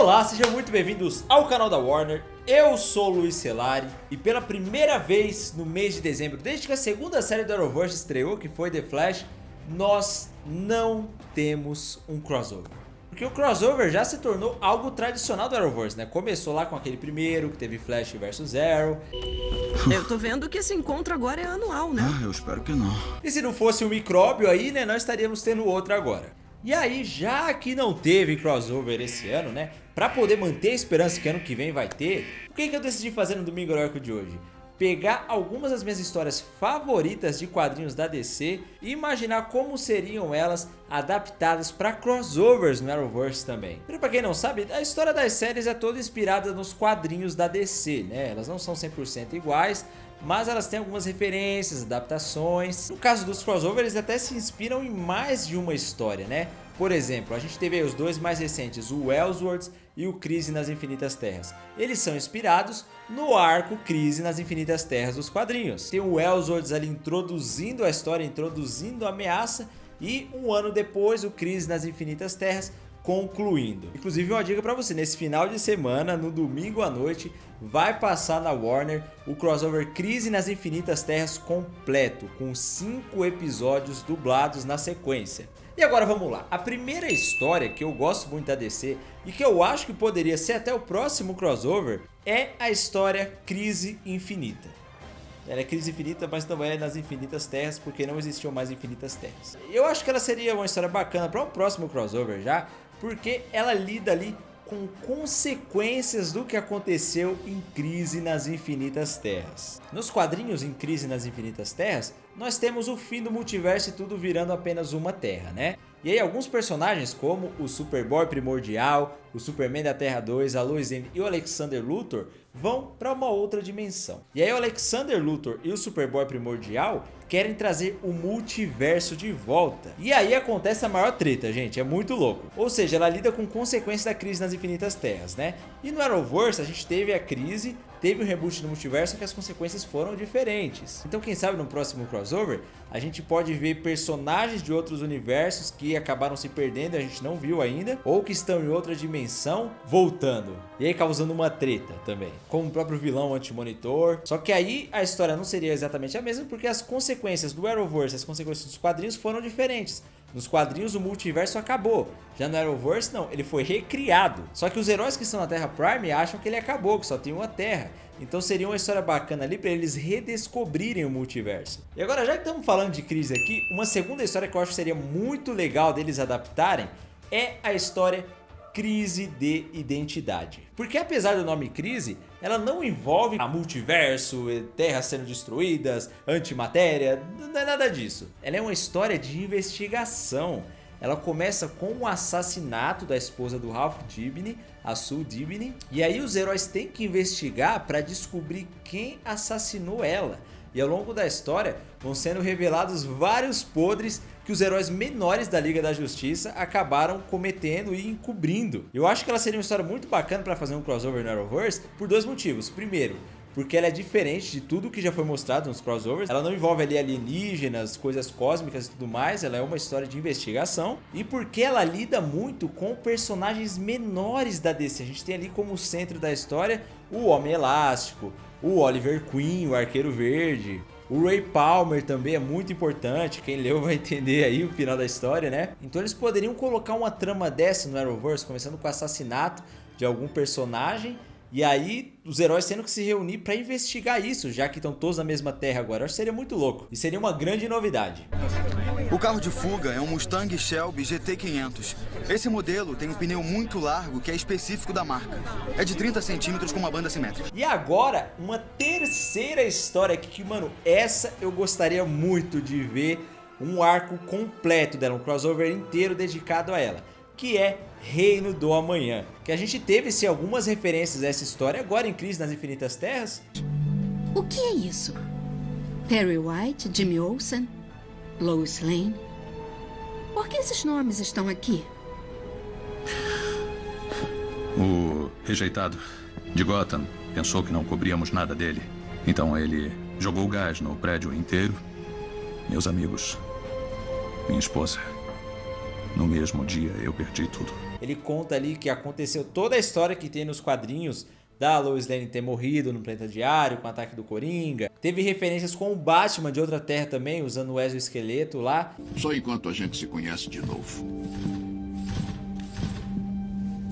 Olá, sejam muito bem-vindos ao canal da Warner. Eu sou o Luiz Celari e pela primeira vez no mês de dezembro, desde que a segunda série do Arrowverse estreou, que foi The Flash, nós não temos um crossover. Porque o crossover já se tornou algo tradicional do Arrowverse, né? Começou lá com aquele primeiro, que teve Flash vs Arrow. Eu tô vendo que esse encontro agora é anual, né? Eu espero que não. E se não fosse o micróbio aí, né, nós estaríamos tendo outro agora. E aí, já que não teve crossover esse ano, né, pra poder manter a esperança que ano que vem vai ter, o que eu decidi fazer no Domingo Heróico de hoje? Pegar algumas das minhas histórias favoritas de quadrinhos da DC e imaginar como seriam elas adaptadas para crossovers no Arrowverse também. E pra quem não sabe, a história das séries é toda inspirada nos quadrinhos da DC, né? Elas não são 100% iguais, mas elas têm algumas referências, adaptações. No caso dos crossovers, eles até se inspiram em mais de uma história, né? Por exemplo, a gente teve aí os dois mais recentes, o Elseworlds e o Crise nas Infinitas Terras. Eles são inspirados no arco Crise nas Infinitas Terras dos quadrinhos. Tem o Elseworlds ali introduzindo a história, introduzindo a ameaça, e um ano depois o Crise nas Infinitas Terras concluindo. Inclusive uma dica pra você, nesse final de semana, no domingo à noite, vai passar na Warner o crossover Crise nas Infinitas Terras completo, com 5 episódios dublados na sequência. E agora vamos lá, a primeira história que eu gosto muito da DC e que eu acho que poderia ser até o próximo crossover é a história Crise Infinita. Ela é Crise Infinita, mas também é nas Infinitas Terras, porque não existiam mais Infinitas Terras. Eu acho que ela seria uma história bacana para um próximo crossover já, porque ela lida ali com consequências do que aconteceu em Crise nas Infinitas Terras. Nos quadrinhos em Crise nas Infinitas Terras, nós temos o fim do multiverso e tudo virando apenas uma terra, né? E aí alguns personagens como o Superboy Primordial, o Superman da Terra 2, a Lois Lane e o Alexander Luthor vão para uma outra dimensão. E aí o Alexander Luthor e o Superboy Primordial querem trazer o multiverso de volta. E aí acontece a maior treta, gente, é muito louco. Ou seja, ela lida com consequências da crise nas Infinitas Terras, né? E no Arrowverse a gente teve a crise, teve o reboot do multiverso, que as consequências foram diferentes. Então quem sabe no próximo crossover a gente pode ver personagens de outros universos que acabaram se perdendo e a gente não viu ainda, ou que estão em outra dimensão voltando. E aí causando uma treta também, como o próprio vilão Anti-Monitor. Só que aí a história não seria exatamente a mesma, porque as consequências do Arrowverse, as consequências dos quadrinhos foram diferentes. Nos quadrinhos o multiverso acabou, já no Arrowverse não, ele foi recriado. Só que os heróis que estão na Terra Prime acham que ele acabou, que só tem uma Terra. Então seria uma história bacana ali para eles redescobrirem o multiverso. E agora, já que estamos falando de crise aqui, uma segunda história que eu acho que seria muito legal deles adaptarem é a história Crise de Identidade. Porque apesar do nome Crise, ela não envolve a multiverso, terras sendo destruídas, antimatéria, não é nada disso. Ela é uma história de investigação. Ela começa com o assassinato da esposa do Ralph Dibny, a Sue Dibny, e aí os heróis têm que investigar para descobrir quem assassinou ela. E ao longo da história vão sendo revelados vários podres que os heróis menores da Liga da Justiça acabaram cometendo e encobrindo. Eu acho que ela seria uma história muito bacana para fazer um crossover no Arrowverse por dois motivos. Primeiro, porque ela é diferente de tudo que já foi mostrado nos crossovers. Ela não envolve ali alienígenas, coisas cósmicas e tudo mais. Ela é uma história de investigação. E porque ela lida muito com personagens menores da DC. A gente tem ali como centro da história o Homem Elástico, o Oliver Queen, o Arqueiro Verde. O Ray Palmer também é muito importante, quem leu vai entender aí o final da história, né? Então eles poderiam colocar uma trama dessa no Arrowverse, começando com o assassinato de algum personagem, e aí os heróis tendo que se reunir para investigar isso, já que estão todos na mesma terra agora. Eu acho que seria muito louco, e seria uma grande novidade. O carro de fuga é um Mustang Shelby GT500. Esse modelo tem um pneu muito largo que é específico da marca. É de 30 centímetros com uma banda simétrica. E agora, uma terceira história aqui que, mano, essa eu gostaria muito de ver um arco completo dela, um crossover inteiro dedicado a ela, que é Reino do Amanhã. Que a gente teve sim algumas referências a essa história agora em Crise nas Infinitas Terras. O que é isso? Perry White, Jimmy Olsen, Lois Lane? Por que esses nomes estão aqui? O rejeitado de Gotham pensou que não cobríamos nada dele. Então ele jogou gás no prédio inteiro. Meus amigos, minha esposa. No mesmo dia eu perdi tudo. Ele conta ali que aconteceu toda a história que tem nos quadrinhos da Lois Lane ter morrido no planeta diário com o ataque do Coringa. Teve referências com o Batman de outra terra também, usando o exoesqueleto lá. Só enquanto a gente se conhece de novo.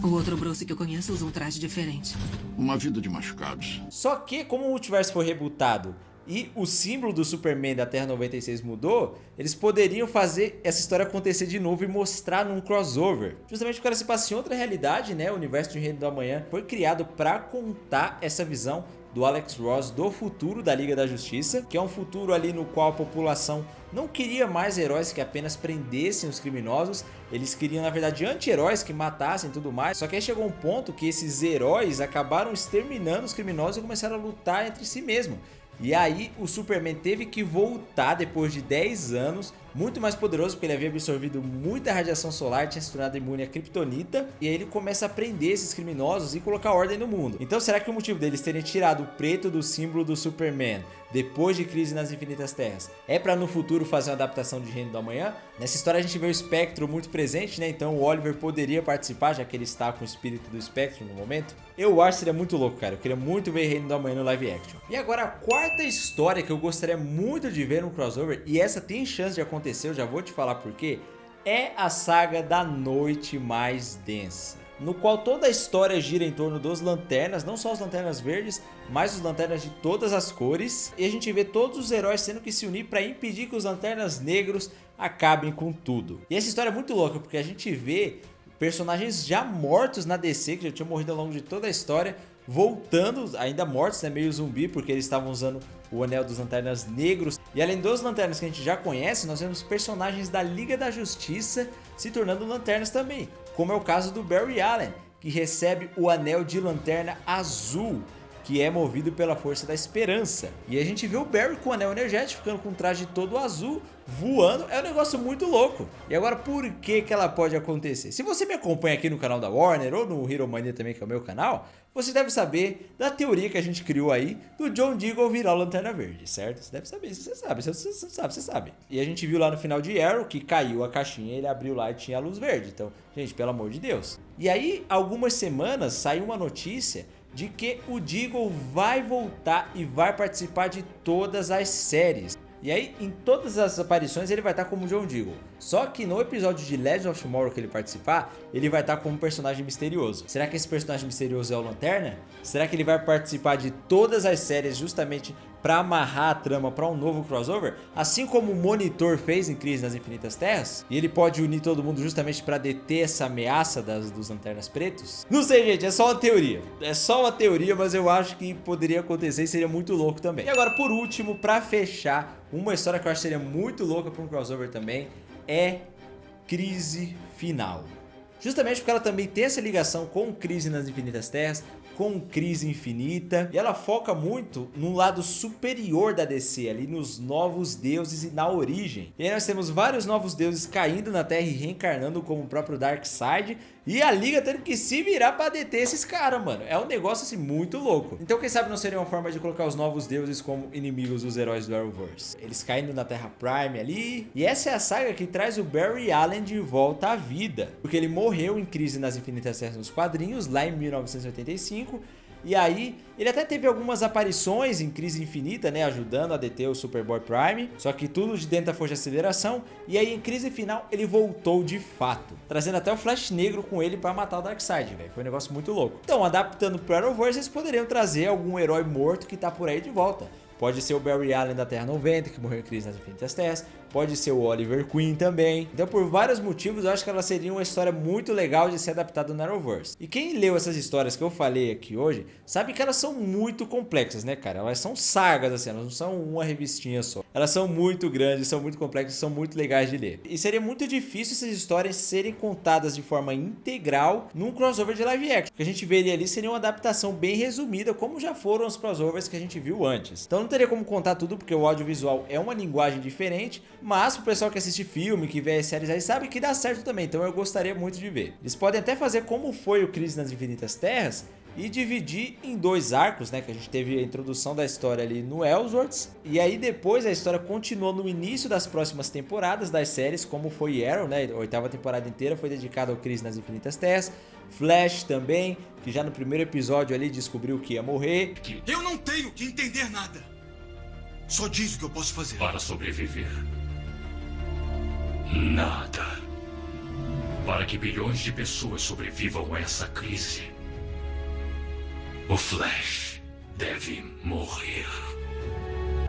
O outro Bruce que eu conheço usa um traje diferente. Uma vida de machucados. Só que, como o multiverso foi rebutado e o símbolo do Superman da Terra 96 mudou, eles poderiam fazer essa história acontecer de novo e mostrar num crossover. Justamente porque ela se passa em outra realidade, né? O universo de Reino do Amanhã foi criado para contar essa visão do Alex Ross do futuro da Liga da Justiça, que é um futuro ali no qual a população não queria mais heróis que apenas prendessem os criminosos, eles queriam na verdade anti-heróis que matassem e tudo mais, só que aí chegou um ponto que esses heróis acabaram exterminando os criminosos e começaram a lutar entre si mesmo. E aí o Superman teve que voltar depois de 10 anos, muito mais poderoso porque ele havia absorvido muita radiação solar, tinha se tornado imune à kryptonita, e aí ele começa a prender esses criminosos e colocar ordem no mundo. Então será que o motivo deles terem tirado o preto do símbolo do Superman depois de Crise nas Infinitas Terras é para no futuro fazer uma adaptação de Reino do Amanhã? Nessa história a gente vê o Espectro muito presente, né? Então o Oliver poderia participar, já que ele está com o espírito do Espectro no momento. Eu acho que seria muito louco, cara. Eu queria muito ver Reino do Amanhã no live action. E agora a quarta história que eu gostaria muito de ver no crossover, e essa tem chance de acontecer, eu já vou te falar por quê, é a saga da Noite Mais Densa, no qual toda a história gira em torno dos Lanternas, não só os Lanternas Verdes, mas os Lanternas de todas as cores, e a gente vê todos os heróis tendo que se unir para impedir que os Lanternas Negros acabem com tudo. E essa história é muito louca, porque a gente vê personagens já mortos na DC, que já tinham morrido ao longo de toda a história, voltando, ainda mortos, né, meio zumbi, porque eles estavam usando o anel dos Lanternas Negros. E além dos Lanternas que a gente já conhece, nós vemos personagens da Liga da Justiça se tornando Lanternas também, como é o caso do Barry Allen, que recebe o anel de Lanterna Azul, que é movido pela força da esperança. E a gente vê o Barry com o anel energético, ficando com o traje todo azul, voando. É um negócio muito louco. E agora, por que ela pode acontecer? Se você me acompanha aqui no canal da Warner, ou no Hero Mania também, que é o meu canal, você deve saber da teoria que a gente criou aí do John Diggle virar o Lanterna Verde, certo? Você deve saber, você sabe, você sabe. E a gente viu lá no final de Arrow que caiu a caixinha, ele abriu lá e tinha a luz verde. Então, gente, pelo amor de Deus. E aí, algumas semanas, saiu uma notícia de que o Diggle vai voltar e vai participar de todas as séries. E aí, em todas as aparições, ele vai estar como John Diggle. Só que no episódio de Legends of Tomorrow que ele participar, ele vai estar como um personagem misterioso. Será que esse personagem misterioso é o Lanterna? Será que ele vai participar de todas as séries justamente para amarrar a trama para um novo crossover? Assim como o Monitor fez em Crise nas Infinitas Terras? E ele pode unir todo mundo justamente para deter essa ameaça dos Lanternas Pretos? Não sei, gente, é só uma teoria. É só uma teoria, mas eu acho que poderia acontecer e seria muito louco também. E agora, por último, para fechar, uma história que eu acho que seria muito louca para um crossover também é Crise Final. Justamente porque ela também tem essa ligação com Crise nas Infinitas Terras, com Crise Infinita, e ela foca muito no lado superior da DC, ali nos novos deuses e na origem. E aí nós temos vários novos deuses caindo na Terra e reencarnando como o próprio Darkseid, e a Liga tendo que se virar pra deter esses caras, mano. É um negócio assim muito louco. Então quem sabe não seria uma forma de colocar os novos deuses como inimigos dos heróis do Arrowverse. Eles caindo na Terra Prime ali. E essa é a saga que traz o Barry Allen de volta à vida, porque ele morreu em Crise nas Infinitas Terras nos quadrinhos, lá em 1985. E aí, ele até teve algumas aparições em Crise Infinita, né, ajudando a deter o Superboy Prime, só que tudo de dentro da força de aceleração. E aí, em Crise Final, ele voltou de fato, trazendo até o Flash Negro com ele pra matar o Darkseid, velho. Foi um negócio muito louco. Então, adaptando pro Arrowverse, eles poderiam trazer algum herói morto que tá por aí de volta. Pode ser o Barry Allen da Terra 90, que morreu em Crise nas Infinitas Terras. Pode ser o Oliver Queen também. Então, por vários motivos, eu acho que ela seria uma história muito legal de ser adaptada no Arrowverse. E quem leu essas histórias que eu falei aqui hoje, sabe que elas são muito complexas, né, cara? Elas são sagas, assim, elas não são uma revistinha só. Elas são muito grandes, são muito complexas, são muito legais de ler. E seria muito difícil essas histórias serem contadas de forma integral num crossover de live action. O que a gente veria ali seria uma adaptação bem resumida, como já foram os crossovers que a gente viu antes. Então não teria como contar tudo, porque o audiovisual é uma linguagem diferente, mas pro pessoal que assiste filme, que vê as séries aí, sabe que dá certo também, então eu gostaria muito de ver. Eles podem até fazer como foi o Crise nas Infinitas Terras, e dividir em 2 arcos, né, que a gente teve a introdução da história ali no Ellsworth, e aí depois a história continuou no início das próximas temporadas das séries, como foi Arrow, né, a 8ª temporada inteira foi dedicada ao Crise nas Infinitas Terras, Flash também, que já no primeiro episódio ali descobriu que ia morrer. Eu não tenho que entender nada. Só diz o que eu posso fazer. Para sobreviver. Nada. Para que bilhões de pessoas sobrevivam a essa crise, o Flash deve morrer.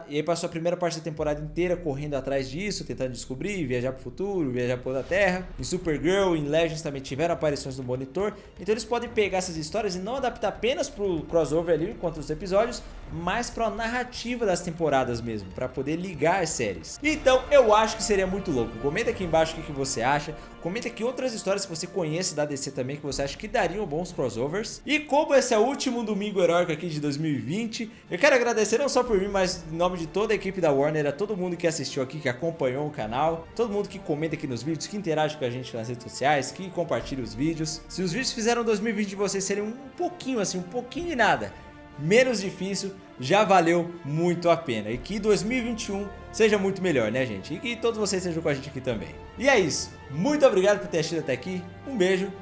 E aí passou a primeira parte da temporada inteira correndo atrás disso, tentando descobrir, viajar pro futuro, viajar pra outra terra. Em Supergirl, em Legends também tiveram aparições no Monitor. Então eles podem pegar essas histórias e não adaptar apenas pro crossover ali, enquanto os episódios, mas pra narrativa das temporadas mesmo, pra poder ligar as séries. Então eu acho que seria muito louco. Comenta aqui embaixo o que você acha. Comenta aqui outras histórias que você conhece da DC também, que você acha que dariam bons crossovers. E como esse é o último domingo heróico aqui de 2020, eu quero agradecer não só por mim, mas em nome de toda a equipe da Warner, a todo mundo que assistiu aqui, que acompanhou o canal, todo mundo que comenta aqui nos vídeos, que interage com a gente nas redes sociais, que compartilha os vídeos. Se os vídeos fizeram 2020 de vocês serem um pouquinho assim, um pouquinho de nada, menos difícil, já valeu muito a pena. E que 2021 seja muito melhor, né, gente? E que todos vocês estejam com a gente aqui também. E é isso. Muito obrigado por ter assistido até aqui. Um beijo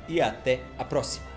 e até a próxima.